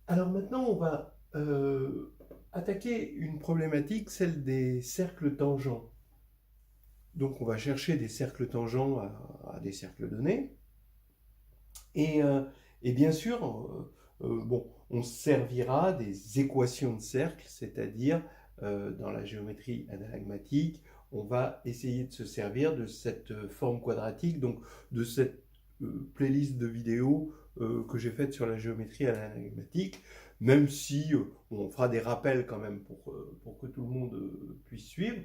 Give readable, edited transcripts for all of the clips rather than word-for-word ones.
Alors maintenant, on va attaquer une problématique, celle des cercles tangents. Donc on va chercher des cercles tangents à des cercles donnés. Et, euh, et bien sûr, bon, on servira des équations de cercle, c'est-à-dire dans la géométrie analagmatique, on va essayer de se servir de cette forme quadratique, donc de cette playlist de vidéos que j'ai faite sur la géométrie analagmatique, même si on fera des rappels quand même pour que tout le monde puisse suivre.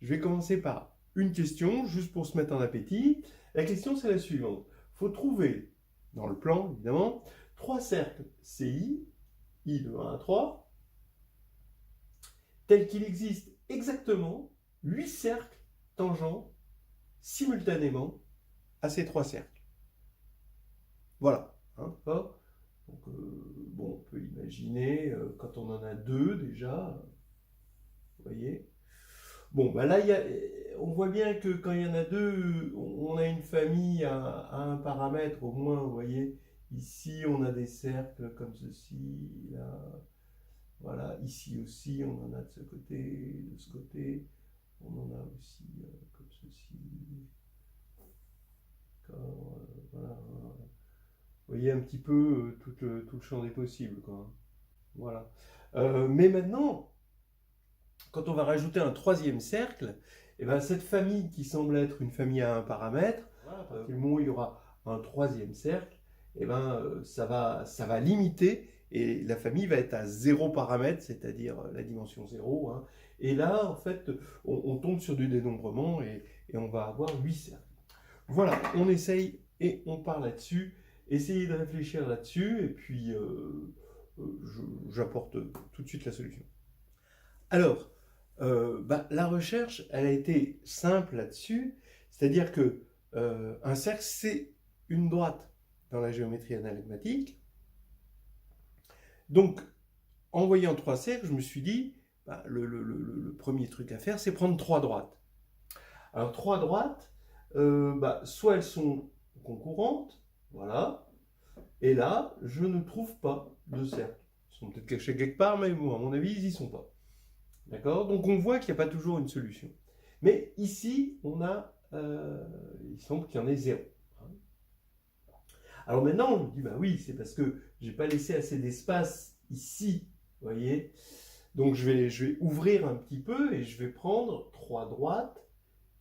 Je vais commencer par une question, juste pour se mettre en appétit. La question, c'est la suivante. Il faut trouver dans le plan évidemment, trois cercles CI, I de 1 à 3, tels qu'il existe exactement 8 cercles tangents simultanément à ces trois cercles. Voilà. Hein, donc, bon, on peut imaginer, quand on en a deux déjà, vous voyez. Bon, bah là, on voit bien que quand il y en a deux, on a une famille à un paramètre au moins, vous voyez. Ici, on a des cercles comme ceci, là, voilà. Ici aussi, on en a de ce côté, on en a aussi comme ceci. Voilà. Vous voyez un petit peu tout le champ des possibles, quoi. Voilà. Mais maintenant, quand on va rajouter un troisième cercle, et ben cette famille qui semble être une famille à un paramètre, voilà, à partir du moment où il y aura un troisième cercle, et ben ça va limiter et la famille va être à 0 paramètre, c'est-à-dire la dimension 0. Hein. Et là, en fait, on tombe sur du dénombrement et on va avoir 8 cercles. Voilà, on essaye et on part là-dessus. Essayez de réfléchir là-dessus et puis j'apporte tout de suite la solution. Alors, la recherche, elle a été simple là-dessus, c'est-à-dire que un cercle, c'est une droite dans la géométrie analagmatique. Donc, en voyant trois cercles, je me suis dit, le premier truc à faire, c'est prendre trois droites. Alors, trois droites, soit elles sont concurrentes, voilà, et là, je ne trouve pas de cercle. Ils sont peut-être cachés quelque part, mais bon, à mon avis, ils n'y sont pas. D'accord. Donc on voit qu'il n'y a pas toujours une solution. Mais ici, il semble qu'il y en ait zéro. Alors maintenant, on me dit, bah oui, c'est parce que j'ai pas laissé assez d'espace ici, vous voyez. Donc je vais ouvrir un petit peu et je vais prendre trois droites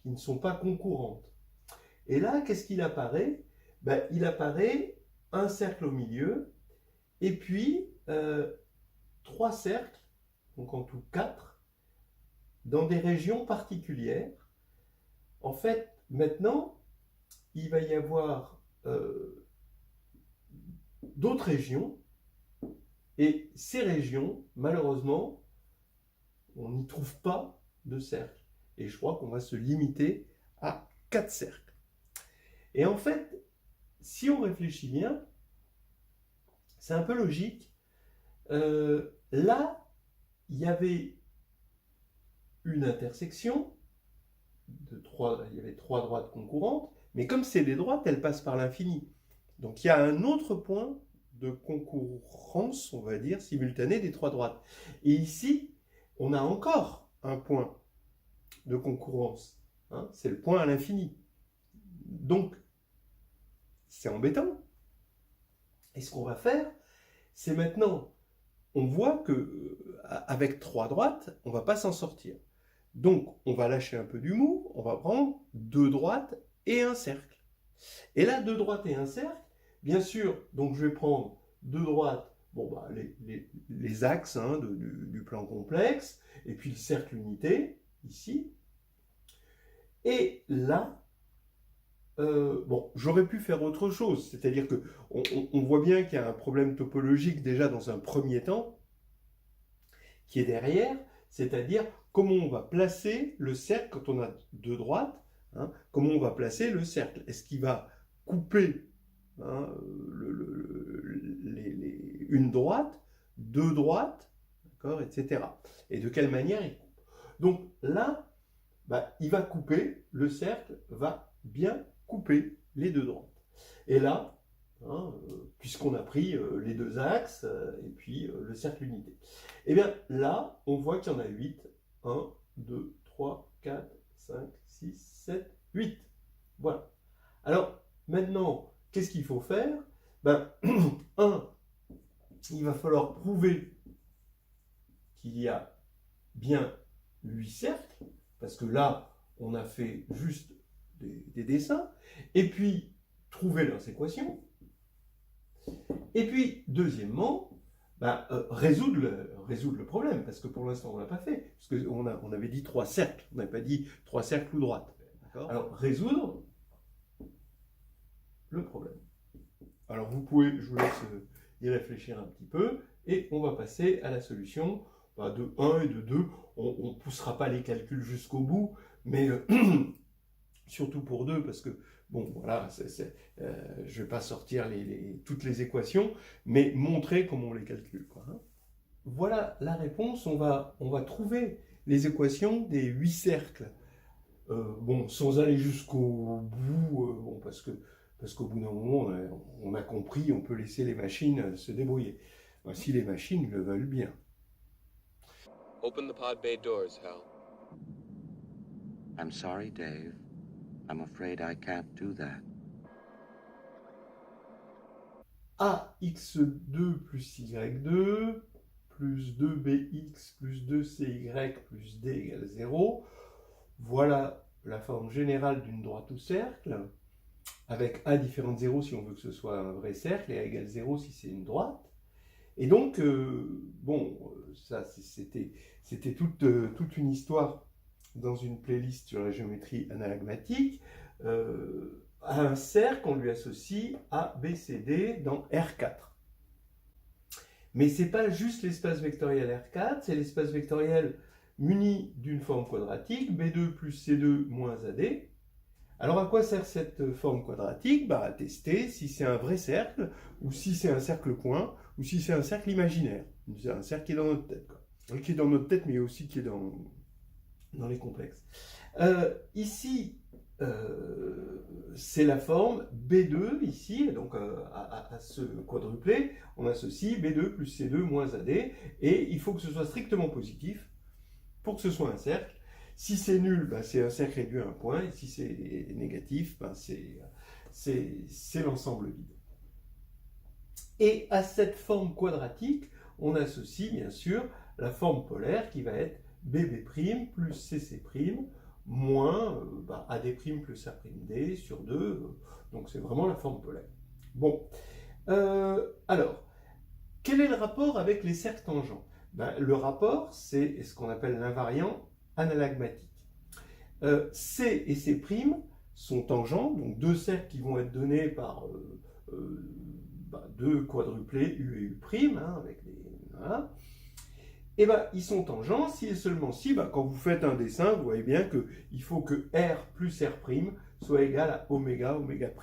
qui ne sont pas concurrentes. Et là, qu'est-ce qu'il apparaît? Il apparaît un cercle au milieu et puis trois cercles, donc en tout quatre, dans des régions particulières. En fait, maintenant, il va y avoir d'autres régions, et ces régions, malheureusement, on n'y trouve pas de cercle. Et je crois qu'on va se limiter à 4 cercles. Et en fait, si on réfléchit bien, c'est un peu logique. Là, il y avait une intersection, il y avait trois droites concurrentes, mais comme c'est des droites, elles passent par l'infini. Donc il y a un autre point de concurrence, on va dire, simultanée des trois droites. Et ici, on a encore un point de concurrence. Hein, c'est le point à l'infini. Donc, c'est embêtant. Et ce qu'on va faire, c'est maintenant, on voit que avec trois droites, on ne va pas s'en sortir. Donc, on va lâcher un peu du mou, on va prendre deux droites et un cercle. Et là, deux droites et un cercle, bien sûr, donc je vais prendre deux droites, les axes hein, du plan complexe, et puis le cercle unité, ici. Et là, j'aurais pu faire autre chose, c'est-à-dire qu'on voit bien qu'il y a un problème topologique déjà dans un premier temps, qui est derrière, c'est-à-dire comment on va placer le cercle quand on a deux droites, hein, comment on va placer le cercle. Est-ce qu'il va couper hein, une droite, deux droites, etc. Et de quelle manière il coupe. Donc là, il va couper, le cercle va bien couper les deux droites. Et là, hein, puisqu'on a pris les deux axes et puis le cercle unité. Et bien là, on voit qu'il y en a 8. 1, 2, 3, 4, 5, 6, 7, 8. Voilà. Alors, maintenant, qu'est-ce qu'il faut faire? Ben, 1, il va falloir prouver qu'il y a bien 8 cercles, parce que là, on a fait juste des dessins, et puis trouver leurs équations. Et puis, deuxièmement, résoudre le problème, parce que pour l'instant, on ne l'a pas fait, parce qu'on avait dit 3 cercles, on n'avait pas dit 3 cercles ou droites. Alors, résoudre le problème. Alors, je vous laisse y réfléchir un petit peu, et on va passer à la solution de 1 et de 2. On ne poussera pas les calculs jusqu'au bout, mais surtout pour 2, parce que, bon, voilà, je ne vais pas sortir toutes les équations, mais montrer comment on les calcule, quoi, hein. Voilà la réponse, on va trouver les équations des 8 cercles. Bon, sans aller jusqu'au bout, bon, parce qu'au bout d'un moment, on a compris, on peut laisser les machines se débrouiller. Si les machines le veulent bien. Open the pod bay doors, Hal. I'm sorry, Dave. I'm afraid I can't do that. AX2 plus Y2 plus 2BX plus 2CY plus D égale 0. Voilà la forme générale d'une droite au cercle, avec A différente 0 si on veut que ce soit un vrai cercle, et A égale 0 si c'est une droite. Et donc, bon, ça c'était toute une histoire dans une playlist sur la géométrie analagmatique. À un cercle, on lui associe A, B, C, D dans R4. Mais ce n'est pas juste l'espace vectoriel R4, c'est l'espace vectoriel muni d'une forme quadratique, B2 plus C2 moins AD. Alors à quoi sert cette forme quadratique? À tester si c'est un vrai cercle, ou si c'est un cercle point, ou si c'est un cercle imaginaire. C'est un cercle qui est dans notre tête, quoi. Qui est dans notre tête, mais aussi qui est dans les complexes. Ici, c'est la forme B2, ici, donc à ce quadruplé, on associe B2 plus C2 moins AD, et il faut que ce soit strictement positif pour que ce soit un cercle. Si c'est nul, c'est un cercle réduit à un point, et si c'est négatif, c'est l'ensemble vide. Et à cette forme quadratique, on associe bien sûr la forme polaire qui va être BB' plus CC' moins AD' plus A'D sur 2, donc c'est vraiment la forme polaire. Bon, alors, quel est le rapport avec les cercles tangents? Le rapport, c'est ce qu'on appelle l'invariant analagmatique. C et C' sont tangents, donc deux cercles qui vont être donnés par deux quadruplés U et U', hein, avec des... Voilà. Et ils sont tangents si et seulement si, quand vous faites un dessin, vous voyez bien qu'il faut que R plus R' soit égal à oméga, oméga',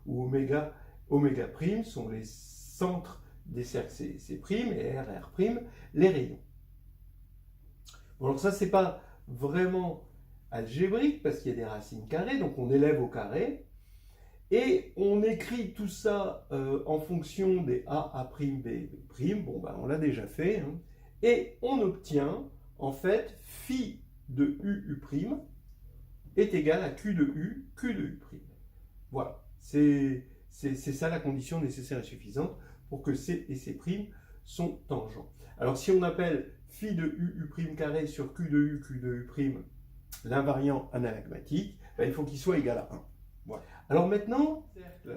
où oméga, oméga' sont les centres des cercles C', et R, R', les rayons. Bon, alors ça, c'est pas vraiment algébrique, parce qu'il y a des racines carrées, donc on élève au carré, et on écrit tout ça en fonction des A, A', B, B', bon, on l'a déjà fait, hein. Et on obtient, en fait, phi de U, U' est égal à Q de U, Q de U'. Voilà, c'est ça la condition nécessaire et suffisante pour que C et C' sont tangents. Alors si on appelle phi de U, U' carré sur Q de U, Q de U' l'invariant analagmatique, il faut qu'il soit égal à 1. Voilà. Alors maintenant,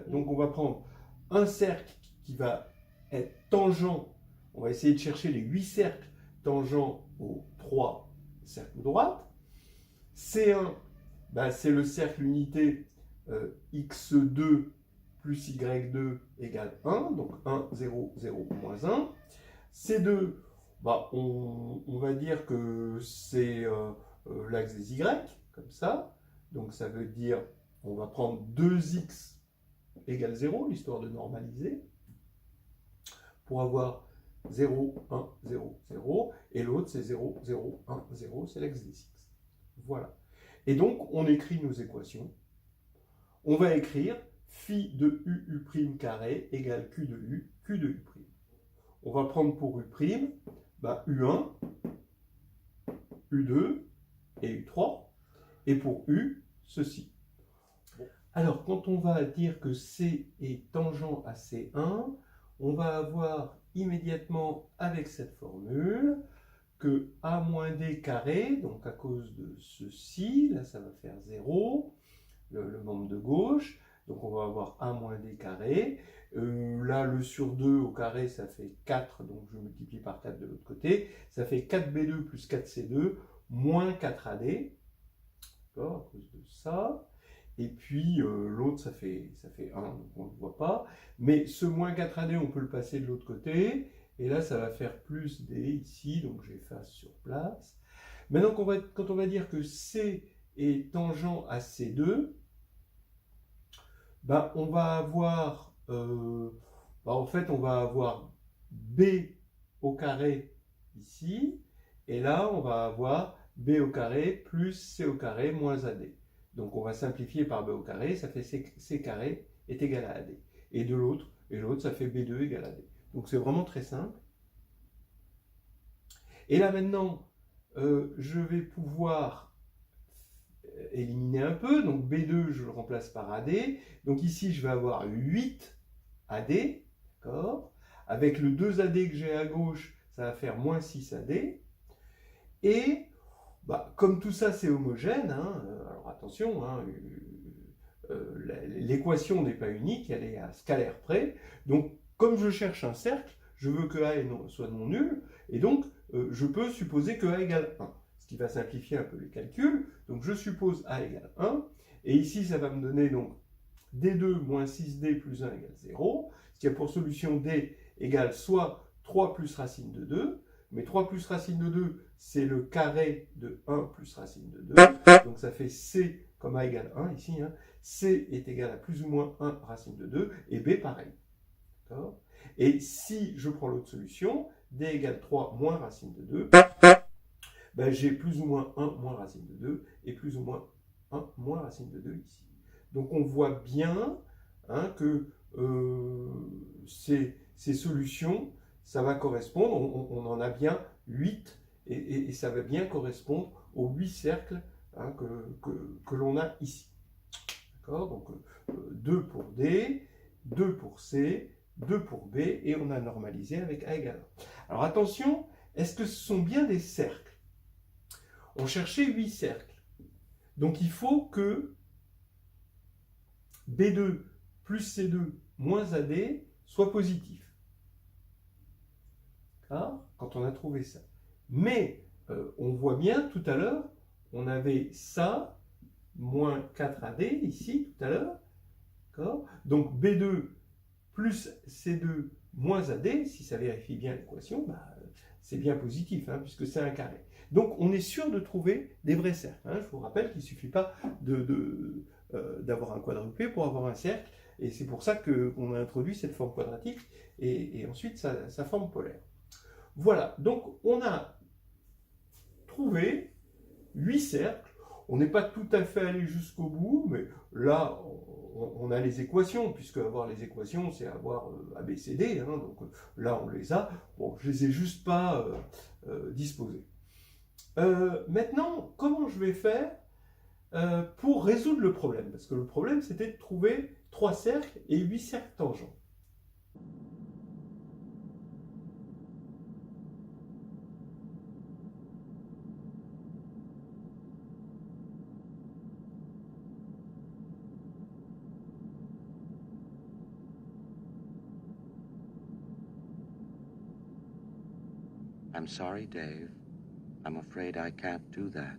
donc on va prendre un cercle qui va être tangent. On va essayer de chercher les 8 cercles tangents aux 3 cercles de droite. C1, c'est le cercle unité x2 plus y2 égale 1, donc 1, 0, 0, moins 1. C2, on va dire que c'est l'axe des y, comme ça. Donc ça veut dire, on va prendre 2x égale 0, l'histoire de normaliser, pour avoir 0, 1, 0, 0, et l'autre c'est 0, 0, 1, 0, c'est l'axe des x. Voilà. Et donc on écrit nos équations. On va écrire phi de u' carré égale q de u'. On va prendre pour u', u1, u2 et u3, et pour u, ceci. Alors, quand on va dire que C est tangent à C1, on va avoir immédiatement avec cette formule que A moins D carré, donc à cause de ceci, là ça va faire 0, le membre de gauche, donc on va avoir A moins D carré, là le sur 2 au carré ça fait 4, donc je multiplie par 4 de l'autre côté, ça fait 4B2 plus 4C2 moins 4AD, d'accord, à cause de ça. Et puis l'autre ça fait 1, donc on ne le voit pas, mais ce moins 4AD on peut le passer de l'autre côté, et là ça va faire plus D ici, donc j'efface sur place. Maintenant quand on va dire que C est tangent à C2, ben, on va avoir, en fait on va avoir B au carré ici, et là on va avoir B au carré plus C au carré moins AD. Donc on va simplifier par B au carré, ça fait C carré est égal à AD. Et de l'autre, ça fait B2 égale AD. Donc c'est vraiment très simple. Et là maintenant, je vais pouvoir éliminer un peu. Donc B2, je le remplace par AD. Donc ici, je vais avoir 8 AD, d'accord. Avec le 2 AD que j'ai à gauche, ça va faire moins 6 AD. Et comme tout ça c'est homogène, alors attention, l'équation n'est pas unique, elle est à scalaire près. Donc comme je cherche un cercle, je veux que A soit non nul, et donc je peux supposer que A égale 1, ce qui va simplifier un peu les calculs. Donc je suppose A égale 1, et ici ça va me donner donc D2 moins 6D plus 1 égale 0, ce qui a pour solution D égale soit 3 plus racine de 2, mais 3 plus racine de 2, c'est le carré de 1 plus racine de 2. Donc ça fait C comme A égale 1 ici. C est égal à plus ou moins 1 racine de 2 et B pareil. Et si je prends l'autre solution, D égale 3 moins racine de 2, j'ai plus ou moins 1 moins racine de 2 et plus ou moins 1 moins racine de 2 ici. Donc on voit bien que ces solutions, ça va correspondre, on en a bien 8, et ça va bien correspondre aux 8 cercles que l'on a ici. D'accord? Donc 2 pour D, 2 pour C, 2 pour B, et on a normalisé avec A égale 1. Alors attention, est-ce que ce sont bien des cercles? On cherchait 8 cercles. Donc il faut que B2 plus C2 moins AD soit positif. Quand on a trouvé ça. Mais on voit bien tout à l'heure, on avait ça, moins 4AD ici tout à l'heure. Donc B2 plus C2 moins AD, si ça vérifie bien l'équation, c'est bien positif, puisque c'est un carré. Donc on est sûr de trouver des vrais cercles. Je vous rappelle qu'il ne suffit pas d'avoir un quadrupé pour avoir un cercle, et c'est pour ça qu'on a introduit cette forme quadratique, et ensuite sa forme polaire. Voilà, donc on a trouvé 8 cercles. On n'est pas tout à fait allé jusqu'au bout, mais là, on a les équations, puisque avoir les équations, c'est avoir ABCD, donc là, on les a. Bon, je ne les ai juste pas disposées. Maintenant, comment je vais faire pour résoudre le problème? Parce que le problème, c'était de trouver 3 cercles et 8 cercles tangents. I'm sorry, Dave. I'm afraid I can't do that.